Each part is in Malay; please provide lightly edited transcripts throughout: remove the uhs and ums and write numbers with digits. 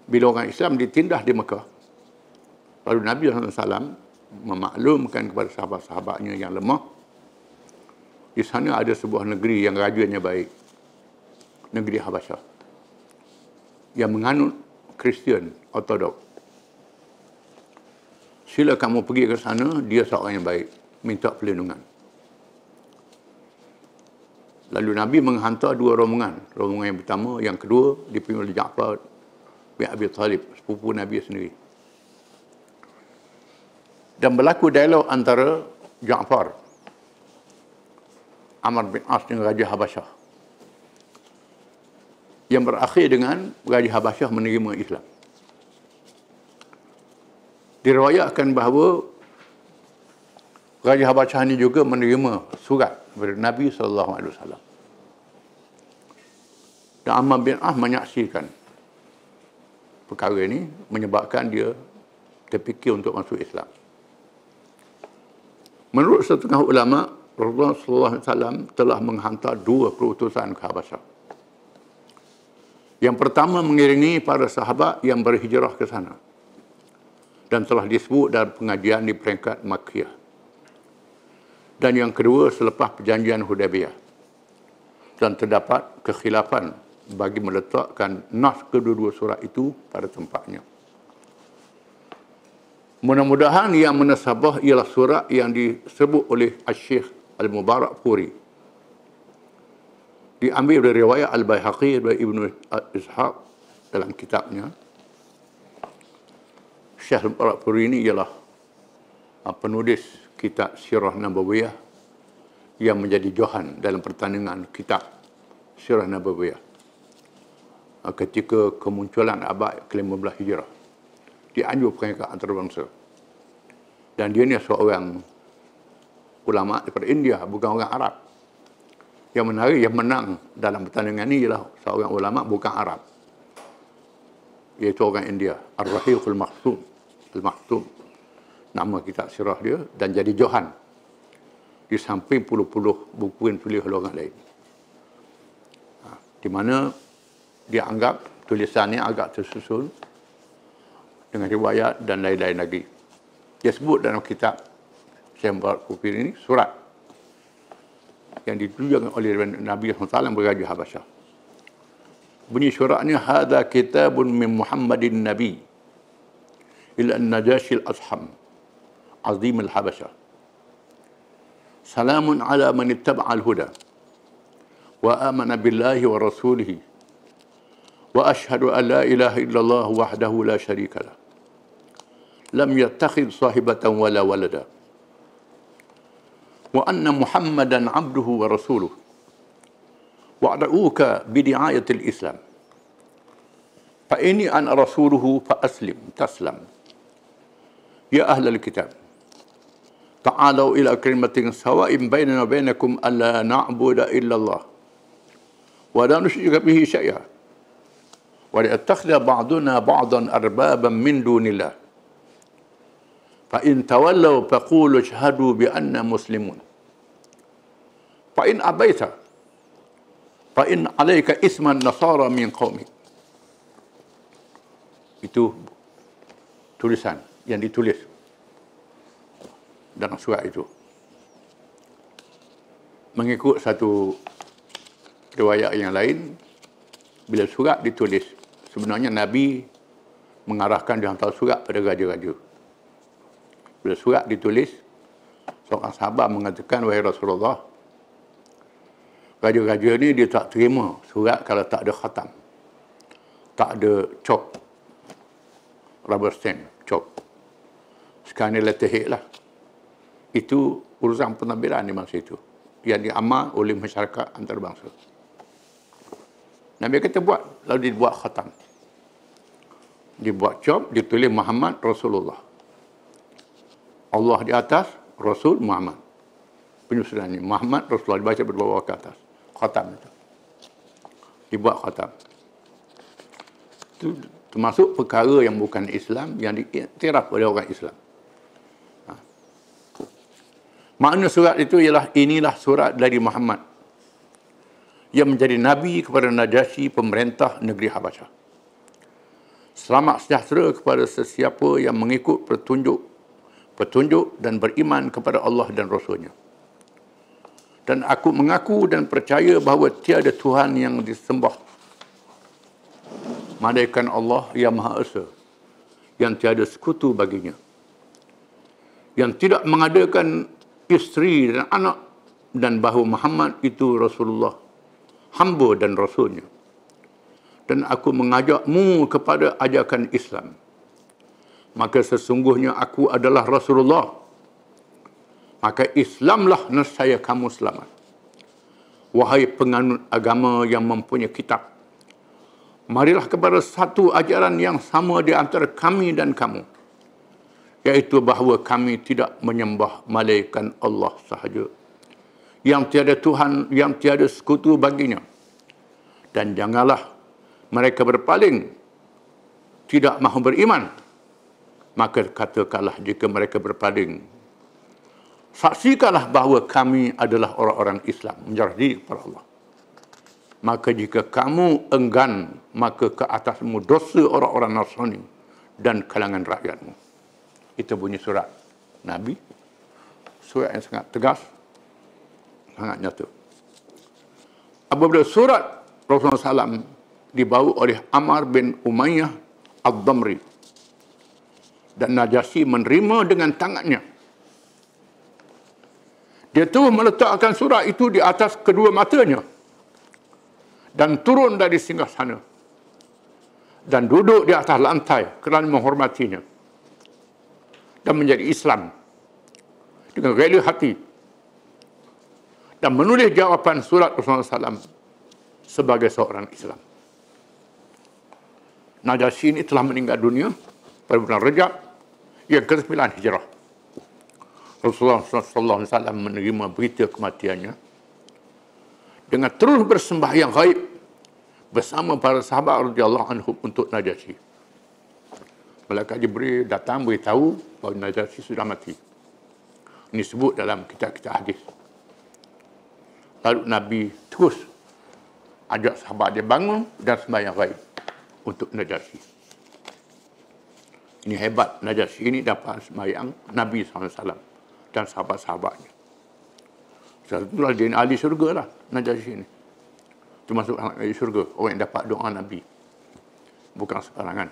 Bila orang Islam ditindas di Mekah, lalu Nabi SAW memaklumkan kepada sahabat-sahabatnya yang lemah, di sana ada sebuah negeri yang rajanya baik, negeri Habasyah, yang menganut Kristian Ortodok. Sila kamu pergi ke sana, dia seorang yang baik, minta perlindungan. Lalu Nabi menghantar dua rombongan. Rombongan yang pertama, yang kedua dipimpin oleh Ja'far bin Abi Talib, sepupu Nabi sendiri. Dan berlaku dialog antara Ja'far, Amr bin As dengan Raja Habasyah, yang berakhir dengan Raja Habasyah menerima Islam. Diriwayatkan bahawa Raja Habasyah ini juga menerima surat dari Nabi SAW. Dan Amr bin As menyaksikan perkara ini, menyebabkan dia terfikir untuk masuk Islam. Menurut setengah ulama, Rasulullah SAW telah menghantar dua perutusan ke Habasyah. Yang pertama mengiringi para sahabat yang berhijrah ke sana, dan telah disebut dalam pengajian di peringkat Makkiyah. Dan yang kedua selepas perjanjian Hudaybiyah. Dan terdapat kekhilafan bagi meletakkan nas kedua-dua surat itu pada tempatnya. Mudah-mudahan yang menasabah ialah surat yang disebut oleh Al-Syekh Al-Mubarakfuri. Diambil dari riwayat Al-Baihaqi dari Ibnu Ishaq dalam kitabnya. Syekh Al-Mubarakfuri ini ialah penulis kitab Sirah Nabawiyah yang menjadi johan dalam pertandingan kitab Sirah Nabawiyah ketika kemunculan abad ke-15 Hijrah di anjur peringkat antarabangsa. Dan dia ni seorang ulama daripada India, bukan orang Arab. Yang menarik, yang menang dalam pertandingan ini ialah seorang ulama bukan Arab, iaitu orang India, Ar-Rahiqul Maktum. Al-Maktum, nama kitab sirah dia, dan jadi johan di samping puluh-puluh buku yang tulis oleh orang lain. Di mana dia anggap tulisannya agak tersusun dengan riwayat dan lain-lain lagi. Dia sebut dalam kitab Syekh Mubarakfuri ini surat yang ditujukan oleh Nabi SAW beraja Habasyah. Bunyi suratnya, hadza kitabun min Muhammadin Nabi ila an-Najashi al-Asham azim al-Habasyah. Salamun ala man ittaba'a al-huda wa amana billahi wa rasulihi wa ashhadu an la ilaha illallah wahdahu la syarika lah. Lam yattakhidh sahibatan wala walada. Wa anna Muhammadan abduhu wa rasuluh. Wa ad'uka bidi'ayati al-Islam. Fa inni ana rasuluhu fa aslim taslam. Ya ahlal kitab, ta'alau ila kalimatin sawa'in bainana wa bainakum alla na'budu illa Allah wa la nusyrika bihi syai'a wa la yattakhidha ba'duna ba'dan arbaban min dunillah. Fa in tawallaw faqulu ashhadu bi anna muslimun. Fa in abaita fa in 'alaika isman nasara min qaumik. Itu tulisan yang ditulis dalam surat itu. Mengikut satu riwayat yang lain, bila surat ditulis, sebenarnya Nabi mengarahkan dia hantar surat pada raja-raja. Bila surat ditulis, seorang sahabat mengatakan, wahai Rasulullah, raja-raja ni dia tak terima surat kalau tak ada khatam, tak ada cop, rubber stamp, cop. Sekarang ni letterhead lah. Itu urusan pentadbiran di masa itu, yang diamal oleh masyarakat antarabangsa. Nabi kata buat, lalu dibuat khatam, dibuat cop, ditulis Muhammad Rasulullah. Allah di atas, Rasul Muhammad. Penyusunannya Muhammad Rasulullah dibaca berbawah ke atas. Khatam itu. Dibuat khatam. Itu termasuk perkara yang bukan Islam, yang diiktiraf oleh orang Islam. Makna surat itu ialah, inilah surat dari Muhammad yang menjadi Nabi kepada Najasyi, pemerintah negeri Habasyah, Selamat sejahtera kepada sesiapa yang mengikut petunjuk dan beriman kepada Allah dan Rasul-Nya. Dan aku mengaku dan percaya bahawa tiada Tuhan yang disembah melainkan Allah yang Maha Esa, yang tiada sekutu baginya, yang tidak mengadakan isteri dan anak, dan bahawa Muhammad itu Rasulullah, hamba dan Rasul-Nya. Dan aku mengajakmu kepada ajakan Islam. Maka sesungguhnya aku adalah Rasulullah. Maka Islamlah nescaya kamu selamat. Wahai penganut agama yang mempunyai kitab, marilah kepada satu ajaran yang sama di antara kami dan kamu, iaitu bahawa kami tidak menyembah melainkan Allah sahaja, yang tiada Tuhan, yang tiada sekutu baginya. Dan janganlah mereka berpaling, tidak mahu beriman. Maka katakanlah jika mereka berpaling, saksikanlah bahawa kami adalah orang-orang Islam, menyerah diri kepada Allah. Maka jika kamu enggan, maka ke atasmu dosa orang-orang Nasrani dan kalangan rakyatmu. Itu bunyi surat Nabi. Surat yang sangat tegas, sangat nyata. Apabila surat Rasulullah SAW dibawa oleh Ammar bin Umayyah Ad-Damri, dan Najasyi menerima dengan tangannya. Dia terus meletakkan surat itu di atas kedua matanya dan turun dari singgasana dan duduk di atas lantai kerana menghormatinya dan menjadi Islam dengan rela hati dan menulis jawapan surat Rasulullah SAW sebagai seorang Islam. Najasyi ini telah meninggal dunia pada bulan Rajab yang ke-9 Hijrah. Rasulullah SAW menerima berita kematiannya dengan terus bersembahyang gaib bersama para sahabat radhiyallahu anhum untuk Najasyi. Malaikat Jibril datang beritahu bahawa Najasyi sudah mati. Ini sebut dalam kitab-kitab hadis. Lalu Nabi terus ajak sahabat dia bangun dan sembahyang gaib untuk Najasyi. Ini hebat, Najasyi ini dapat sembahyang Nabi SAW dan sahabat-sahabatnya. Itulah dia ahli syurga lah, Najasyi ini. Termasuk ahli syurga, orang yang dapat doa Nabi. Bukan sebarangan.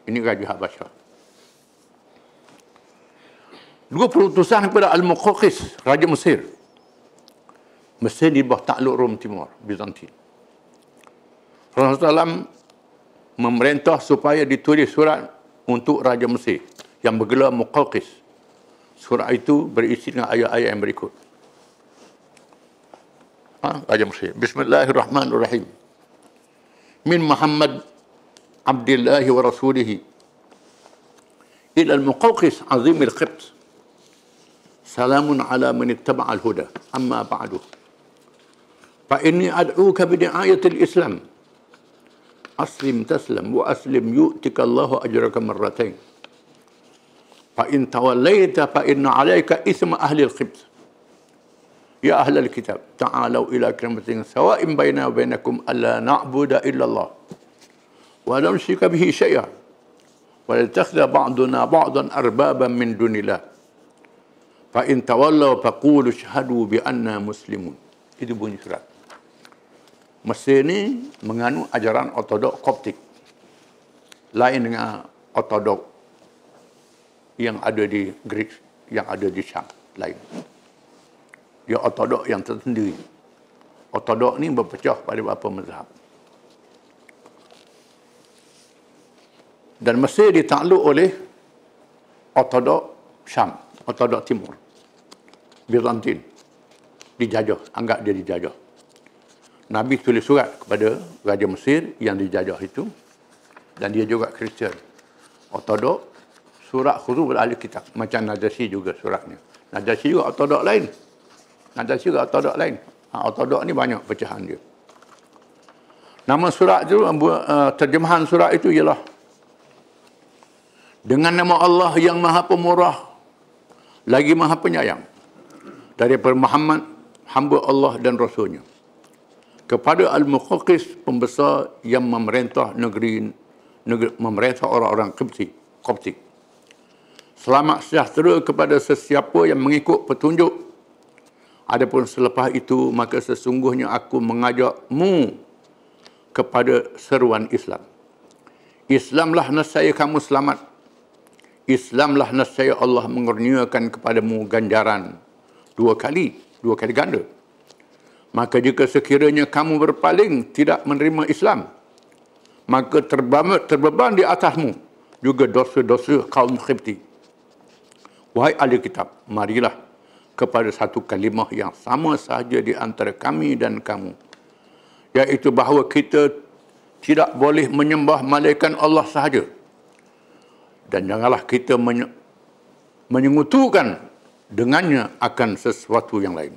Ini Raja Habasyah. Dua perutusan kepada Al-Muqawqis, Raja Mesir. Mesir di bawah takluk Rom Timur, Bizantin. Rasulullah SAW memerintah supaya ditulis surat untuk Raja Mesir yang bergelar Muqawqis. Surat itu berisi dengan ayat-ayat yang berikut. Raja Mesir. Bismillahirrahmanirrahim. Min Muhammad Abdillahi wa Rasulihi ila al-Muqawqis azim al-Qibt. Salamun ala man ittaba'a al-huda. Amma ba'du. Fa inni ad'uka bi di'ayatil Islam. Aslim taslam wa aslim yu'tika Allahu ajraka marratain. Fa in tawallaita fa inna 'alayka ithma ahli al-Qibt. Ya ahli al-kitab, ta'alu ila kalimatin sawa'in bainana wa bainakum alla na'budu illa Allah wa la nusyrika bihi syai'an wa la yattakhidha ba'duna ba'dan arbaban min dunillah. Fa in tawallaw faqulu ashhadu bi anna muslimun. Itu bunyi surat. Mesir ini menganut ajaran ortodok Koptik. Lain dengan ortodok yang ada di Greek, yang ada di Syam. Lain. Dia ortodok yang tersendiri. Ortodok ni berpecah pada beberapa mazhab. Dan Mesir ditakluk oleh ortodok Syam, ortodok Timur. Bizantin. Dijajah, anggap dia dijajah. Nabi tulis surat kepada Raja Mesir yang dijajah itu, dan dia juga Kristian. Ortodok, surat khusus ahli kitab. Macam Najasyi juga suratnya. Najasyi juga ortodok lain. Najasyi juga ortodok lain. Ortodok ni banyak pecahan dia. Nama surat itu, terjemahan surat itu ialah dengan nama Allah yang Maha Pemurah lagi Maha Penyayang, daripada Muhammad, hamba Allah dan Rasulnya, kepada Al-Muqawqis, pembesar yang memerintah negeri memerintah orang-orang Koptik. Selamat sejahtera kepada sesiapa yang mengikut petunjuk. Adapun selepas itu, maka sesungguhnya aku mengajakmu kepada seruan Islam. Islamlah nescaya kamu selamat. Islamlah nescaya Allah mengurniakan kepadamu ganjaran dua kali ganda. Maka jika sekiranya kamu berpaling tidak menerima Islam, maka terbeban di atasmu juga dosa-dosa kaum Qibti. Wahai ahli kitab, marilah kepada satu kalimah yang sama sahaja di antara kami dan kamu, iaitu bahawa kita tidak boleh menyembah malaikat Allah sahaja, dan janganlah kita menyekutukan dengannya akan sesuatu yang lain,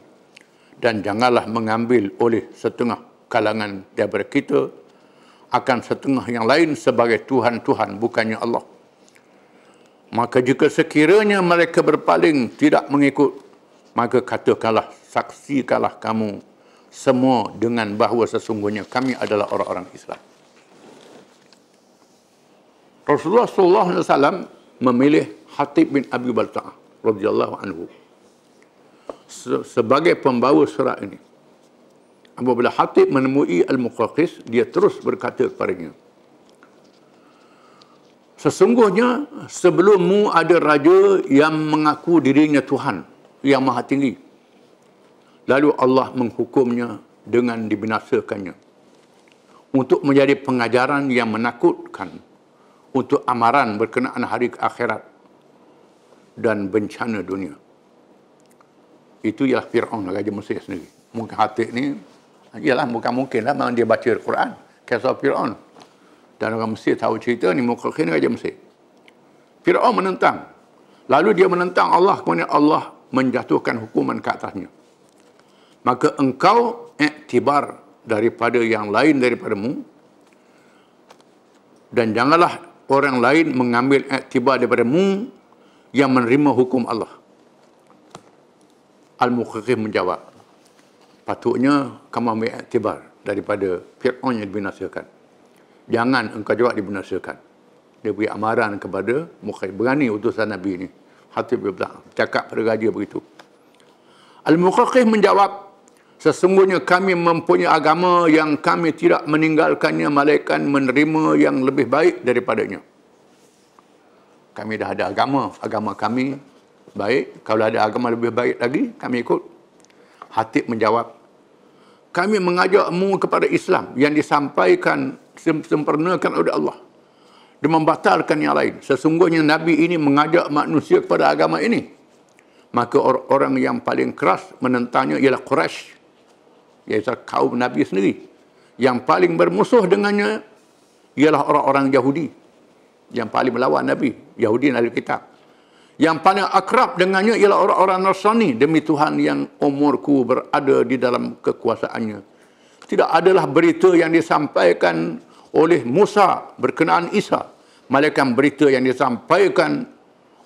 dan janganlah mengambil oleh setengah kalangan daripada kita akan setengah yang lain sebagai Tuhan-Tuhan bukannya Allah. Maka jika sekiranya mereka berpaling tidak mengikut, maka katakanlah, saksikanlah kamu semua dengan bahawa sesungguhnya kami adalah orang-orang Islam. Rasulullah SAW memilih Hatib bin Abi Balta'ah radhiyallahu anhu sebagai pembawa surat ini. Apabila Hatib menemui Al-Muqawqis, dia terus berkata kepadanya, sesungguhnya sebelummu ada raja yang mengaku dirinya Tuhan yang Maha Tinggi. Lalu Allah menghukumnya dengan dibinasakannya untuk menjadi pengajaran yang menakutkan untuk amaran berkenaan hari akhirat dan bencana dunia. Itu ialah Fir'aun, Raja Mesir sendiri. Mungkin Hatib ni, ialah bukan mungkin lah, memang dia baca Al-Quran, kisah Fir'aun. Dan orang Mesir tahu cerita ni, Muqawqis Raja Mesir. Fir'aun menentang. Lalu dia menentang Allah, kemudian Allah menjatuhkan hukuman ke atasnya. Maka engkau iktibar daripada yang lain daripadamu, dan janganlah orang lain mengambil iktibar daripadamu yang menerima hukum Allah. Al-Muqawqis menjawab, patutnya kamu ambil iktibar daripada Fir'aun yang dibinasakan. Jangan engkau juga dibinasakan. Dia beri amaran kepada Muqawqis. Berani utusan Nabi ini. Hatib bin Balta'ah cakap pada raja begitu. Al-Muqawqis menjawab, sesungguhnya kami mempunyai agama yang kami tidak meninggalkannya malaikat menerima yang lebih baik daripadanya. Kami dah ada agama kami baik. Kalau ada agama lebih baik lagi, kami ikut. Hatib menjawab, kami mengajakmu kepada Islam yang disampaikan sempurnakan oleh Allah dan membatalkan yang lain. Sesungguhnya Nabi ini mengajak manusia kepada agama ini. Maka orang yang paling keras menentangnya ialah Quraisy, iaitu kaum Nabi sendiri. Yang paling bermusuh dengannya ialah orang-orang Yahudi, yang paling melawan Nabi, Yahudi dan Ahli Kitab. Yang paling akrab dengannya ialah orang-orang Nasrani, demi Tuhan yang umurku berada di dalam kekuasaannya. Tidak adalah berita yang disampaikan oleh Musa berkenaan Isa, melainkan berita yang disampaikan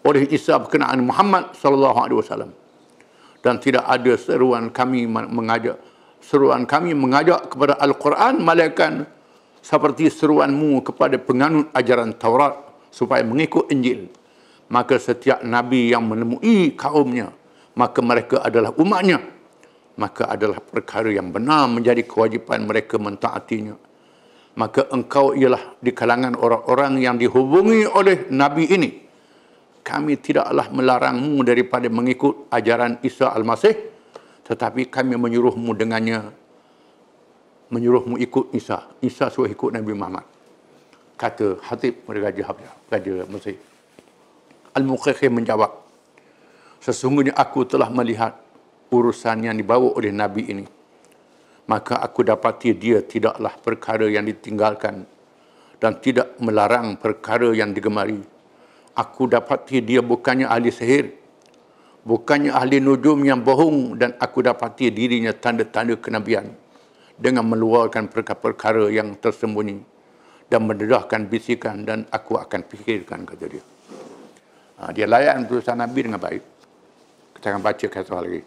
oleh Isa berkenaan Muhammad SAW. Dan tidak ada seruan kami mengajak kepada Al-Quran, melainkan seperti seruanmu kepada penganut ajaran Taurat supaya mengikut Injil. Maka setiap Nabi yang menemui kaumnya, maka mereka adalah umatnya. Maka adalah perkara yang benar menjadi kewajipan mereka mentaatinya. Maka engkau ialah di kalangan orang-orang yang dihubungi oleh Nabi ini. Kami tidaklah melarangmu daripada mengikut ajaran Isa Al-Masih, tetapi kami menyuruhmu dengannya, menyuruhmu ikut Isa. Isa suruh ikut Nabi Muhammad. Kata Hatib Raja Mesir. Al-Muqawqis menjawab, sesungguhnya aku telah melihat urusan yang dibawa oleh Nabi ini. Maka aku dapati dia tidaklah perkara yang ditinggalkan dan tidak melarang perkara yang digemari. Aku dapati dia bukannya ahli sihir, bukannya ahli nujum yang bohong, dan aku dapati dirinya tanda-tanda kenabian dengan meluarkan perkara-perkara yang tersembunyi dan mendedahkan bisikan, dan aku akan fikirkan, kata dia. Dia layan utusan Nabi dengan baik. Kita akan baca kisah lagi.